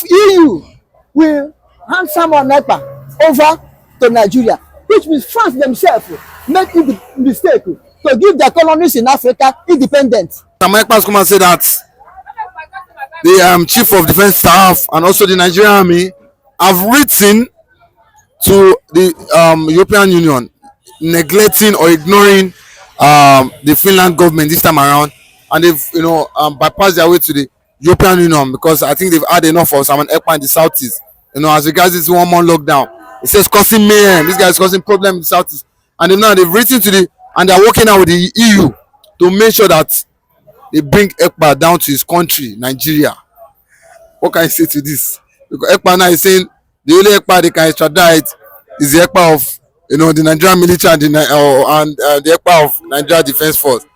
If EU will hand Samuel Ekpa over to Nigeria, which means France themselves make the mistake to give their colonies in Africa independence. Samuel Ekpa has come and said that the chief of defense staff and also the Nigerian army have written to the European Union neglecting or ignoring the Finland government this time around, and they've bypassed their way to the European Union because I think they've had enough of Samuel Ekpa in the southeast. As regards this 1 month lockdown, it says causing mayhem. This guy is causing problems in the southeast, and now they've written to and they're working out with the EU to make sure that they bring Ekpa down to his country, Nigeria. What can I say to this? Because Ekpa now is saying the only Ekpa they can extradite is the Ekpa of the Nigerian military and the Ekpa of Nigeria Defense Force.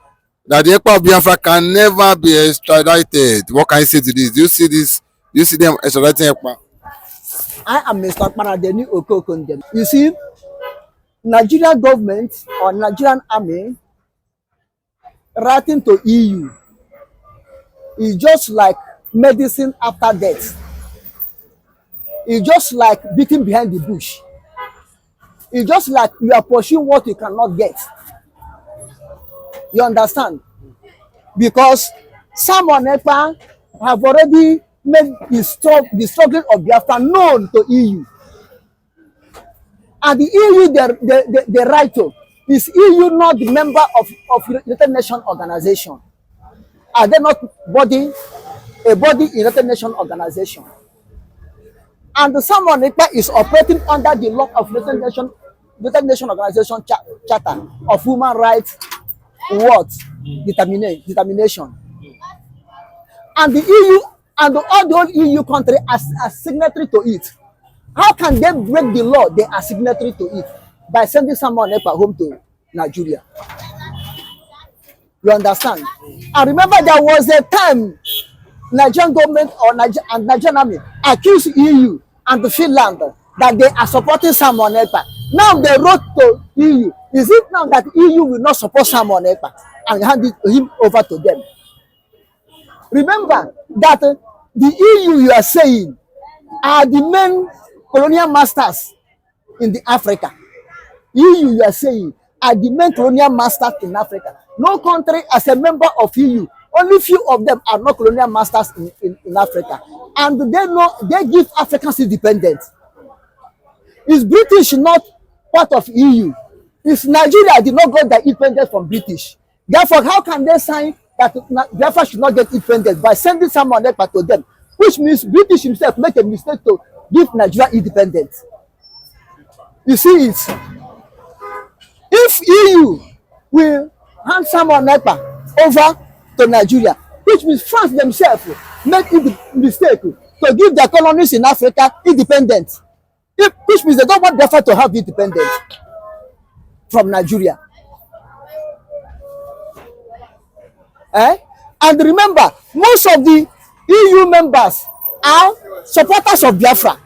That the Ekpa of Biafra can never be extradited. What can I say to this? Do you see this? Do you see them extraditing Ekpa? I am Mr. Paradeni Okokondem. You see, Nigerian government or Nigerian army writing to EU is just like medicine after death. It's just like beating behind the bush. It's just like you are pursuing what you cannot get. You understand? Because Samuel Ekpa have already made the struggle of Biafra known to EU. And the EU, the right to, is EU not the member of United Nations organization? Are they not a body in United Nations organization? And the Samuel Ekpa is operating under the law of United Nations organization charter of human rights determination. And the EU and all the old EU countries are signatory to it. How can they break the law? They are signatory to it by sending Samuel Ekpa home to Nigeria. You understand? And remember, there was a time Nigerian government and Nigerian army accused EU and Finland that they are supporting Samuel Ekpa. Now they wrote to EU. Is it now that EU will not support Samuel Ekpa and hand him over to them? Remember that the EU you are saying are the main colonial masters in the Africa. EU you are saying are the main colonial masters in Africa. No country as a member of EU, only few of them are not colonial masters in Africa. And they give Africans independence. Is British not part of EU? Is Nigeria did not get their independence from British? Therefore, how can they sign that Biafra should not get independence by sending someone Ekpa to them? Which means British himself make a mistake to give Nigeria independence. You see it? If EU will hand someone Ekpa over to Nigeria, which means France themselves make the mistake to give their colonies in Africa independence. Which means they don't want Biafra to have independence from Nigeria. And remember, most of the EU members are supporters of Biafra.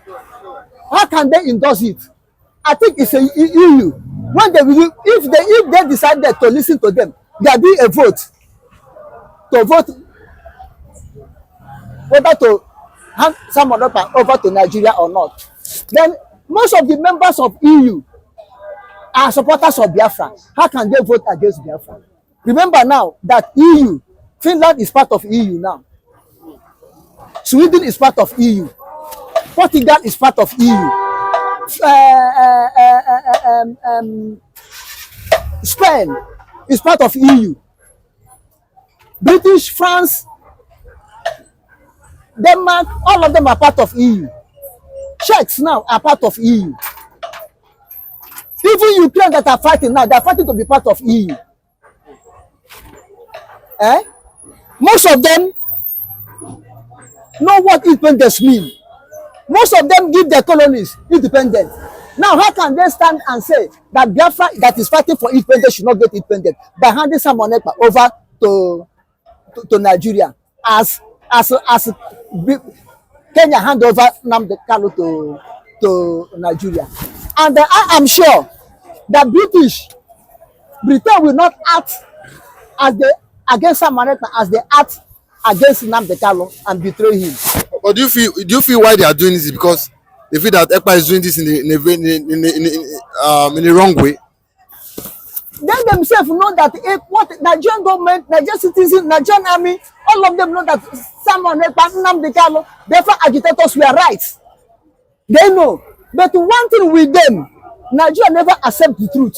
How can they endorse it? I think it's a EU. When if they decided to listen to them, there will be a vote to vote whether to hand someone over to Nigeria or not. Then most of the members of EU are supporters of Biafra. How can they vote against Biafra? Remember now that EU, Finland is part of EU now. Sweden is part of EU. Portugal is part of EU. Spain is part of EU. British, France, Denmark, all of them are part of EU. Czechs now are part of EU. Even Ukraine that are fighting now, they are fighting to be part of EU. Most of them know what independence means. Most of them give their colonies independence. Now, how can they stand and say that Biafra that is fighting for independence should not get independent by handing someone over to Nigeria as Kenya hand over nnamdikanu to Nigeria? And I am sure that Britain will not act as they against someone as they act against nnamdikanu and betray him. But do you feel why they are doing this is because they feel that Ekpa is doing this in a wrong way? They themselves know that what Nigerian government, Nigerian citizens, Nigerian army, all of them know that someone Ekpa, nnamdikanu, therefore agitators were right. They know. But one thing with them, Nigeria never accept the truth.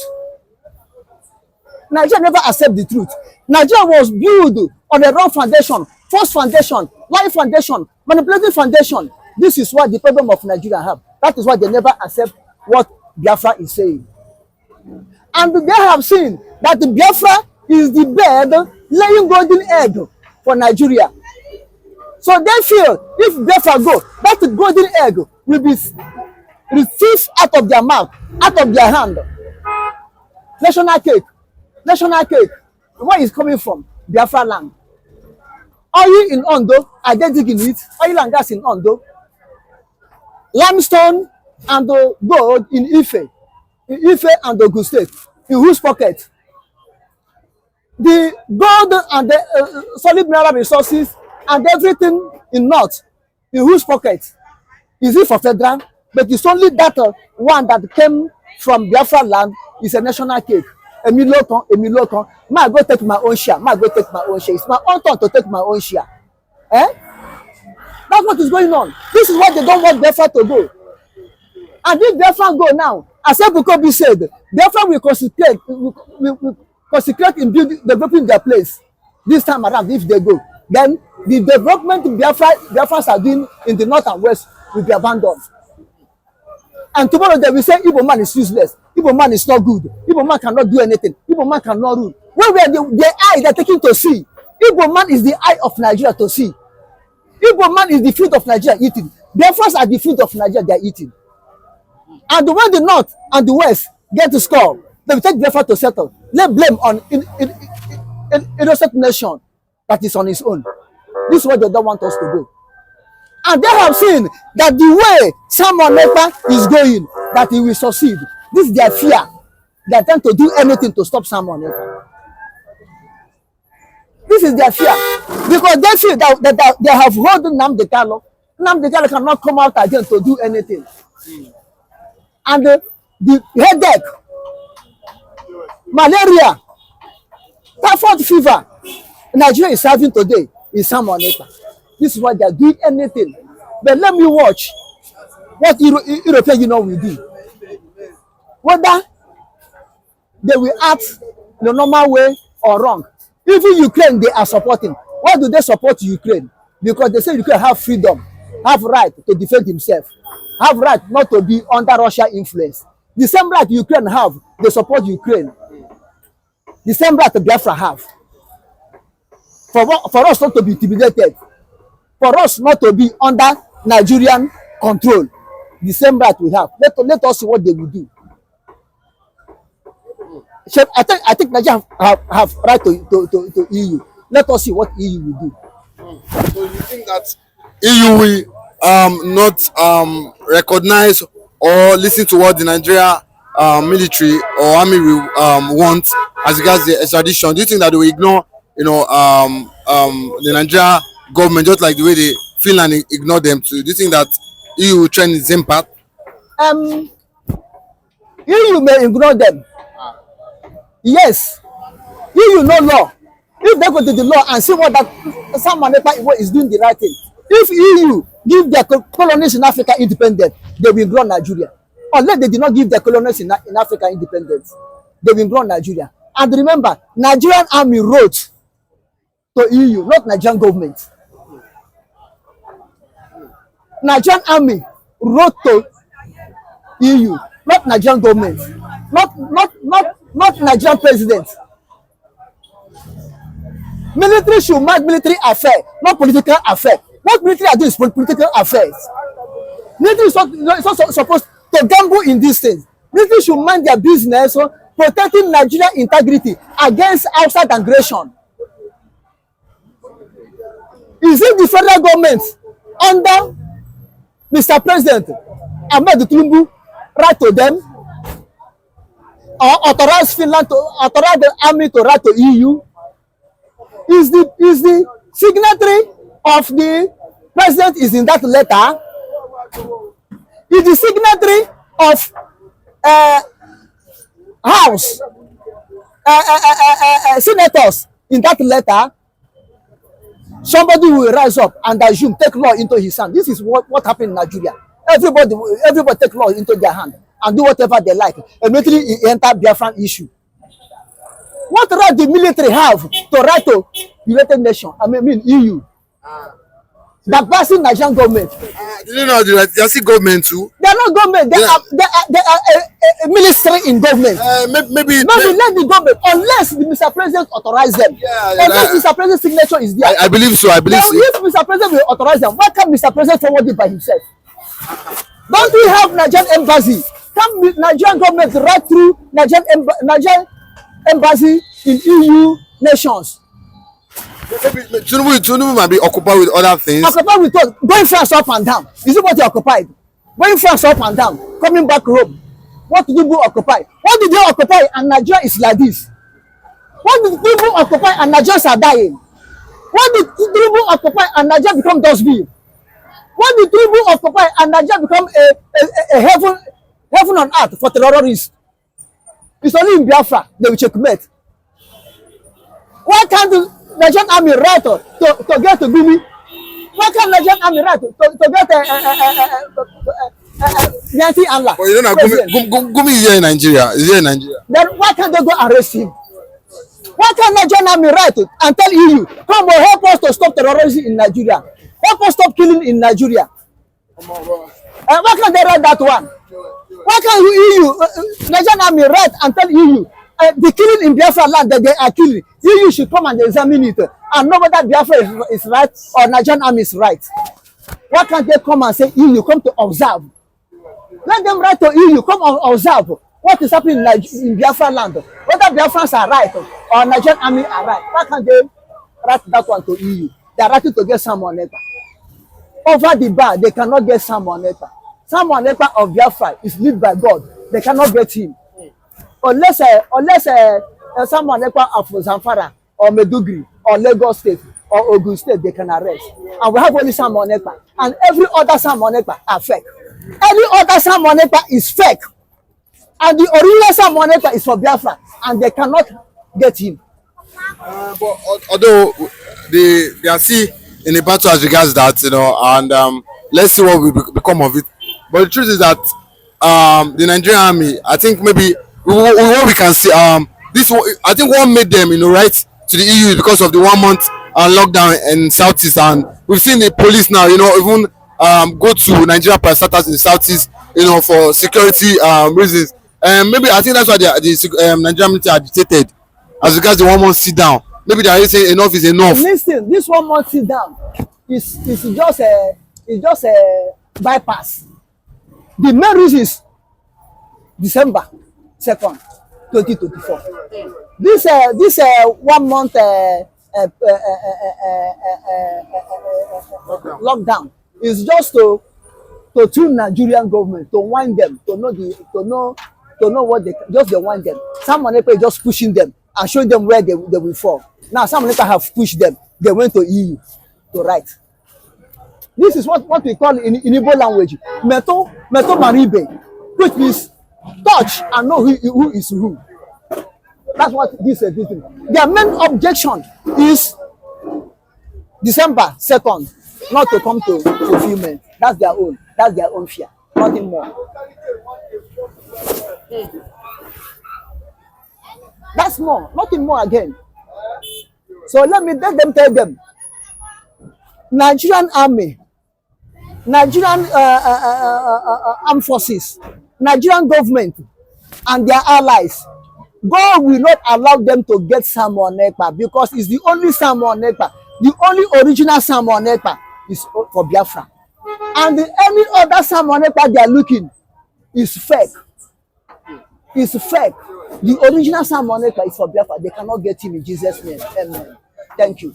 Nigeria never accept the truth. Nigeria was built on a wrong foundation, false foundation, lie foundation, manipulative foundation. This is what the problem of Nigeria have. That is why they never accept what Biafra is saying. And they have seen that the Biafra is the bed laying golden egg for Nigeria. So they feel if Biafra go, that golden egg will be received out of their mouth, out of their hand. National cake. National cake. Where is coming from? Biafra land. Oil in Ondo, are they digging it? Oil and gas in Ondo. Limestone and gold in Ife. In Ife and Ogun State. In whose pocket? The gold and the solid mineral resources and everything in North. In whose pocket? Is it for federal? But it's only that one that came from Biafra land is a national cake. Emilokan. Ma go take my own share. Ma go take my own share. It's my own turn to take my own share. Eh? That's what is going on. This is what they don't want Biafra to go. And if Biafra go now, as Ebukobi said, Biafra will consecrate in developing their place. This time around, if they go, then the development Biafrans are doing in the north and west will be abandoned. And tomorrow they will say Igbo man is useless. Igbo man is not good. Igbo man cannot do anything. Igbo man cannot rule. Where were the eye they're taking to see? Igbo man is the eye of Nigeria to see. Igbo man is the fruit of Nigeria eating. Biafrans are the fruit of Nigeria they are eating. And when the north and the west get to score, they will take Biafra to settle. Lay blame on innocent nation that is on its own. This is what they don't want us to do. And they have seen that the way Samuel Ekpa is going, that he will succeed. This is their fear. They are trying to do anything to stop Samuel Ekpa. This is their fear. Because they feel that they have hold nnamdikanu. nnamdikanu cannot come out again to do anything. And the headache, malaria, typhoid fever, Nigeria is having today is Samuel Ekpa. This is why they are doing anything. But let me watch what European Union will do. Whether they will act in a normal way or wrong. Even Ukraine, they are supporting. Why do they support Ukraine? Because they say Ukraine have freedom, have right to defend himself, have right not to be under Russia influence. The same right Ukraine have, they support Ukraine. The same right Biafra have. For us not to be intimidated, for us not to be under Nigerian control, the same right we have. Let us see what they will do. I think Nigeria have right to EU. Let us see what EU will do. So you think that EU will not recognize or listen to what the Nigeria military or army will want as regards the extradition? Do you think that they will ignore, the Nigeria government just like the way they Finland ignore them too? Do you think that EU will train the same path? EU may ignore them. Yes, EU no law. If they go to the law and see what that Samuel Ekpa is doing the right thing. If EU give their colonies in Africa independence, they will ignore Nigeria. Unless they did not give their colonies in Africa independence, they will ignore Nigeria. And remember, Nigerian army wrote to EU, not Nigerian government. Nigerian army wrote to EU, not Nigerian government, not Nigerian president. Military should mind military affair, not political affair. What military are doing is political affairs. Military is not supposed to gamble in these things. Military should mind their business, protecting Nigerian integrity against outside aggression. Is it the federal government under Mr. President Tinubu write to them or authorize Finland to authorize the army to write to EU? Is the signatory of the president is in that letter, is the signatory of House senators in that letter, somebody will rise up and assume, take law into his hand. This is what happened in Nigeria. Everybody take law into their hand and do whatever they like. Immediately it enter Biafran issue. What right the military have to write to United Nations? I mean EU. That passing Nigerian government. Do you know they are still government too? They are not government. They are a ministry in government. Maybe let the government, unless the Mr. President authorize them. Unless Mr. President's signature is there. I believe so. I believe so. If Mr. President will authorize them, why can't Mr. President forward it by himself? Don't we have Nigerian embassy? Can Nigerian government write through Nigerian embassy in EU nations? Maybe Tinubu might be occupied with other things. Occupied with what? Going France up and down. Is it what he occupied? Going France up and down, coming back home. What did Tinubu occupy? What did they occupy and Nigeria is like this? What did Tinubu occupy and Nigerians are dying? What did Tinubu occupy and Nigeria become dustbin? What did Tinubu occupy and Nigeria become a heaven on earth for terrorists? It's only in Biafra they will checkmate. Why can't the Nigerian army right to get to Gumi? Why can't Nigerian army right to get Yanti Allah? But you don't know, Gumi is here in Nigeria. Is here in Nigeria. Then why can't they go arrest him? Why can't Nigerian army right to and tell EU, come on, help us to stop terrorism in Nigeria? Help us stop killing in Nigeria. Why can't they write that one? Why can't EU, Nigerian army write and tell EU, the killing in Biafra land that they are killing, EU should come and examine it and know whether Biafra is right or Nigerian army is right. Why can't they come and say EU, come to observe? Let them write to EU, come and observe what is happening in Biafra land, whether Biafrans are right or Nigerian army are right. Why can't they write that one to EU? They are writing to get someone Ekpa. Over the bar, they cannot get someone Ekpa. Someone Ekpa of Biafra is led by God. They cannot get him. Unless someone Ekpa of Zamfara or Meduguri or Lagos State or Ogun State, they can arrest. And we have only someone Ekpa. And every other someone Ekpa are fake. Any other someone Ekpa is fake. And the original someone Ekpa is for Biafra. And they cannot get him. But although they are still in a battle as regards that, you know, and let's see what will become of it. But the truth is that the Nigerian army, I think maybe what we can see, this I think what made them, you know, right to the EU because of the 1 month lockdown in Southeast, and we've seen the police now, you know, even go to Nigeria parastatals in Southeast, you know, for security reasons. Maybe I think that's why the Nigerian military agitated as regards the 1 month sit down. Maybe they are saying enough is enough. Listen, this 1 month sit down is just a bypass. The main reason is December 2nd, 2024. This 1 month lockdown is just to tune Nigerian government, to wind them, to know what they just they wind them. Someone is just pushing them and showing them where they will fall. Now someone have pushed them. They went to EU to write. This is what we call in Igbo language meto maribe, which means touch and know who is who. That's what this is. Their main objection is December 2nd not to come to fulfillment. That's their own fear. Nothing more. That's more. Nothing more again. So let them tell them. Nigerian army, Nigerian armed forces, Nigerian government and their allies, God will not allow them to get Samuel Ekpa because it's the only Samuel Ekpa, the only original Samuel Ekpa is for Biafra. And any other Samuel Ekpa they are looking is fake. It's fake. The original Samuel Ekpa is for Biafra. They cannot get him in Jesus' name. Amen. Thank you.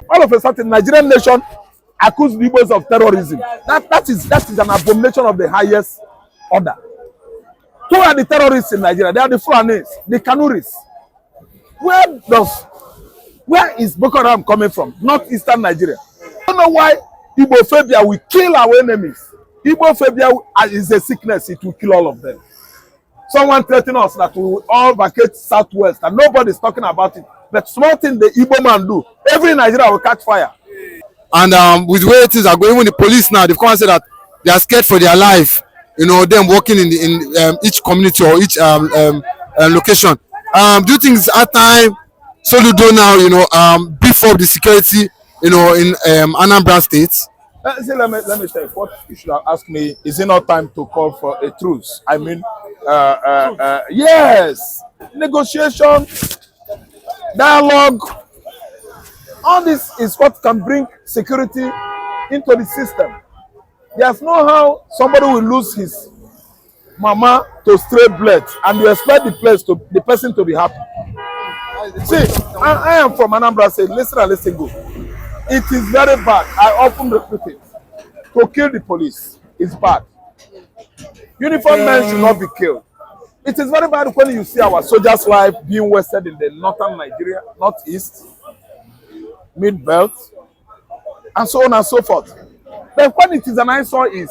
All of a sudden, Nigerian nation accused the Igbos of terrorism. That is an abomination of the highest order. Who are the terrorists in Nigeria? They are the Fulanis, the Kanuris. Where is Boko Haram coming from? Northeastern Nigeria. don't know why Igbophobia will kill our enemies. Igbophobia is a sickness, it will kill all of them. Someone threatened us that we will all vacate Southwest, and nobody's talking about it. But small thing the Igbo man do, every Nigeria will catch fire. And with the way things are going, even the police now, they've come and said that they are scared for their life. You know, them working in each community or each location. Do you think it's our time Soludo now, you know, beef up the security, you know, in Anambra State? Let me tell you, what you should have asked me, is it not time to call for a truce? I mean, yes, negotiation, dialogue, all this is what can bring security into the system. There's no how somebody will lose his mama to stray bullets and you expect the person to be happy. See, I am from Anambra State. Listen and listen good. It is very bad. I often repeat it. To kill the police is bad. Uniformed men should not be killed. It is very bad when you see our soldiers' life being wasted in the northern Nigeria, northeast, mid-belt, and so on and so forth. But when it is an eyesore is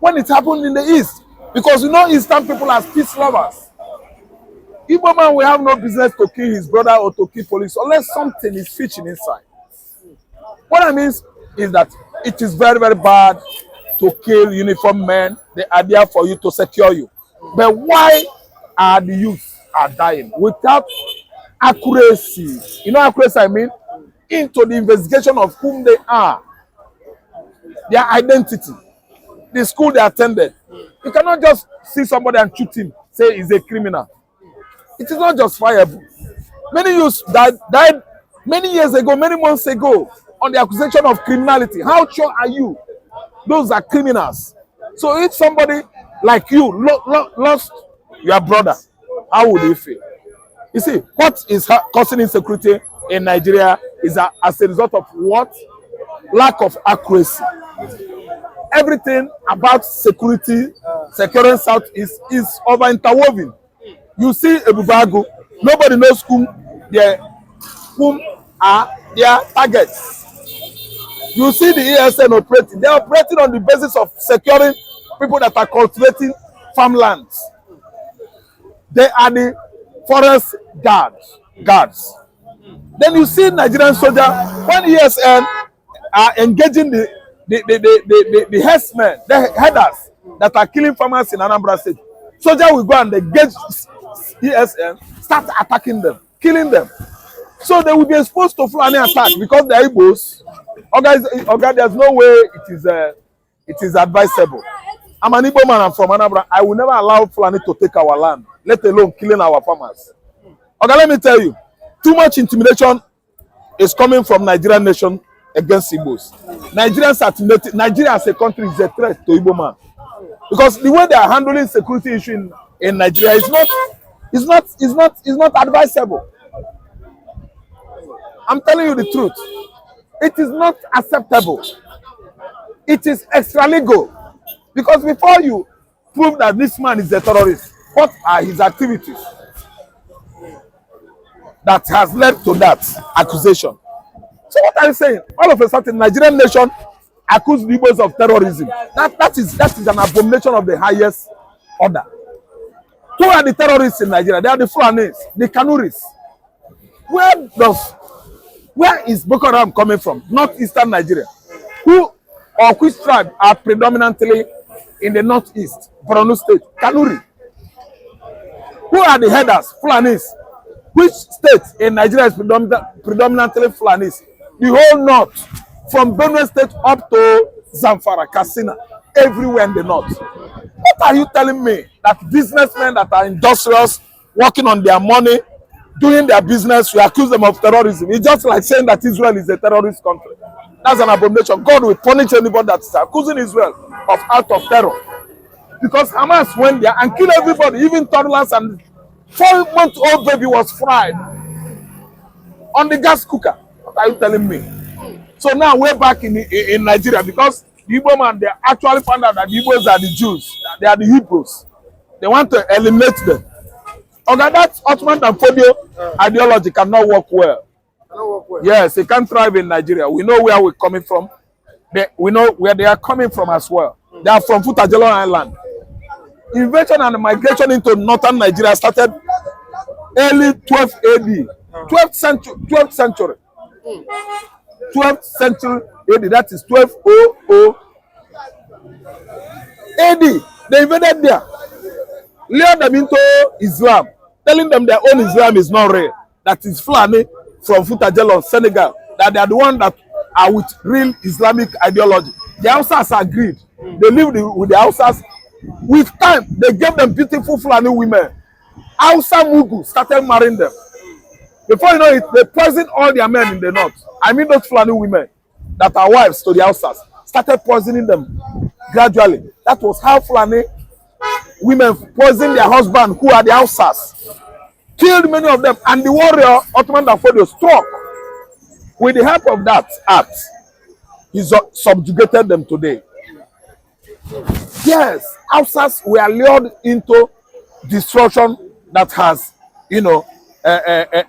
when it happened in the east, because you know Eastern people are peace lovers. Igbo man will have no business to kill his brother or to kill police unless something is fishing inside. What I mean is that it is very, very bad to kill uniformed men. They are there for you to secure you. But why are the youth are dying without accuracy? You know accuracy I mean? Into the investigation of whom they are, their identity, the school they attended. You cannot just see somebody and shoot him, say he's a criminal. It is not justifiable. Many youths died many years ago, many months ago, on the accusation of criminality. How sure are you? Those are criminals. So if somebody like you lost your brother, how would you feel? You see, what is causing insecurity in Nigeria is as a result of what? Lack of accuracy. Everything about security, securing South is over interwoven. You see Ebubago, nobody knows whom are their targets. You see the ESN operating. They are operating on the basis of securing people that are cultivating farmlands. They are the forest guards. Then you see Nigerian soldiers, when ESN are engaging the herdsmen, the headers that are killing farmers in Anambra State. Soldiers will go and engage ESN, start attacking them, killing them. So they will be exposed to Fulani attack because they are Igbos. Okay, there's no way it is advisable. I'm an Igbo man, I'm from Anambra. I will never allow Fulani to take our land, let alone killing our farmers. Okay, let me tell you, too much intimidation is coming from Nigerian nation against Igbos. Nigeria as a country is a threat to Igbo man. Because the way they are handling security issue in Nigeria is not advisable. I'm telling you the truth. It is not acceptable. It is extra legal. Because before you prove that this man is a terrorist, what are his activities that has led to that accusation? So what are you saying? All of a sudden, Nigerian nation accused the Igbos of terrorism. That is an abomination of the highest order. Who are the terrorists in Nigeria? They are the Fulanis, the Kanuris. Where is Boko Haram coming from? Northeastern Nigeria. Who or which tribe are predominantly in the northeast? Borno State, Kanuri. Who are the headers? Fulanis. Which state in Nigeria is predominantly Fulanis? The whole north, from Benue State up to Zamfara, Katsina, everywhere in the north. What are you telling me? That businessmen that are industrious, working on their money, doing their business, we accuse them of terrorism. It's just like saying that Israel is a terrorist country. That's an abomination. God will punish anybody that is accusing Israel of act of terror. Because Hamas went there and killed everybody, even toddlers, and 4-month-old baby was fried on the gas cooker. What are you telling me? So now we're back in Nigeria because the Igbo man, they actually found out that the Igbos are the Jews, they are the Hebrews. They want to eliminate them. Okay, that Ottoman and Fodio ideology cannot work well. Yes, it can't thrive in Nigeria. We know where we're coming from. we know where they are coming from as well. They are from Futajelo Island. Invasion and migration into northern Nigeria started early 12th AD, 12th century, 12th century, 12th century AD. That is 1200 AD. They invaded there, lured them into Islam, telling them their own Islam is not real. That is Fulani from Futajelo, Senegal. That they are the one that are with real Islamic ideology. The Hausas agreed. They lived with the Hausas. With time, they gave them beautiful Fulani women. Hausa Mugu started marrying them. Before you know it, they poisoned all their men in the north. I mean those Fulani women that are wives to the Hausas started poisoning them gradually. That was how Fulani women poisoned their husband, who are the Hausas. Killed many of them, and the warrior Ottoman Dafodio struck. With the help of that act, he subjugated them today. Yes, Hausas were lured into destruction that has,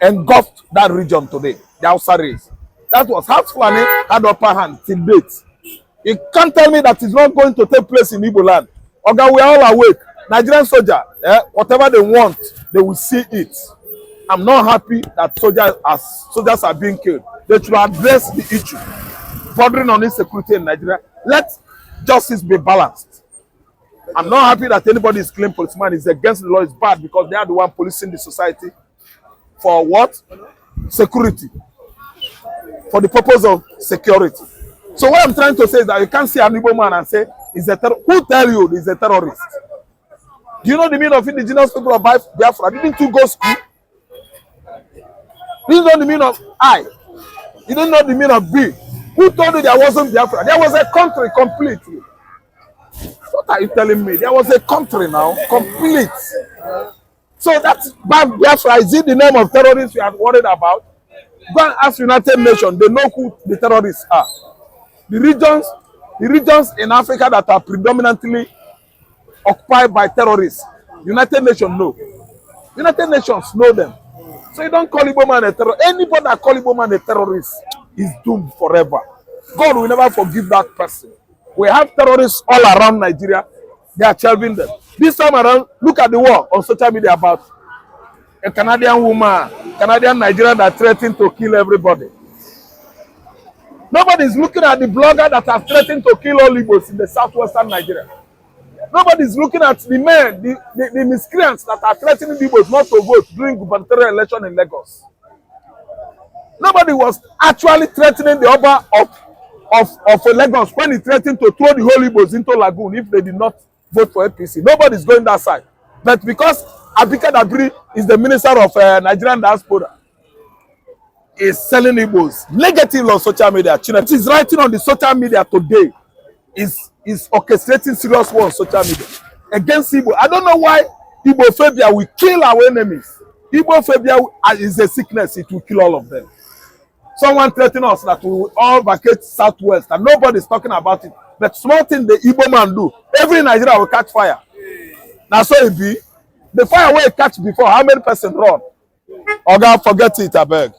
engulfed that region today, the Hausa race. That was how Fulani had upper hand till date. You can't tell me that it's not going to take place in Igbo land. Okay, we are all awake. Nigerian soldier, whatever they want, they will see it. I'm not happy that soldiers are being killed. They should address the issue bordering on insecurity in Nigeria. Let justice be balanced. I'm not happy that anybody is claiming policeman is against the law. It's bad because they are the one policing the society for what? Security. For the purpose of security. So what I'm trying to say is that you can't see an Igbo man and say he's a terrorist. Who tell you he's a terrorist? Do you know the meaning of indigenous people of Biafra? Didn't you go to school? Do you know the meaning of I? You don't know the meaning of B. Who told you there wasn't Biafra? There was a country completely. What are you telling me? There was a country now, complete. So that's Biafra. Is it the name of terrorists you are worried about? Go and ask United Nations. They know who the terrorists are. The regions in Africa that are predominantly occupied by terrorists, United Nations know. United Nations know them. So you don't call Igbo man a terrorist. Anybody that call Igbo man a terrorist is doomed forever. God will never forgive that person. We have terrorists all around Nigeria. They are shelving them. This time around, look at the war on social media about a Canadian woman, Canadian Nigerian that threatened to kill everybody. Nobody is looking at the blogger that have threatened to kill all Igbos in the southwestern Nigeria. Nobody is looking at the men, the miscreants that are threatening Igbos not to vote during gubernatorial election in Lagos. Nobody was actually threatening the Oba of Lagos when he threatened to throw the whole Igbos into Lagoon if they did not vote for APC. Nobody is going that side. But because Abika Dabiri is the minister of Nigerian diaspora, is selling Igbos negative on social media. It is writing on the social media today. Is orchestrating serious war on social media against Igbo. I don't know why Igbophobia will kill our enemies. Igbophobia is a sickness. It will kill all of them. Someone threatened us that we will all vacate southwest and nobody is talking about it. But small thing the Igbo man do, every Nigeria will catch fire. Now so it be. The fire will catch before, how many person run? Oga, forget it, I beg.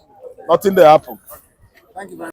Nothing there happen. Thank you very much.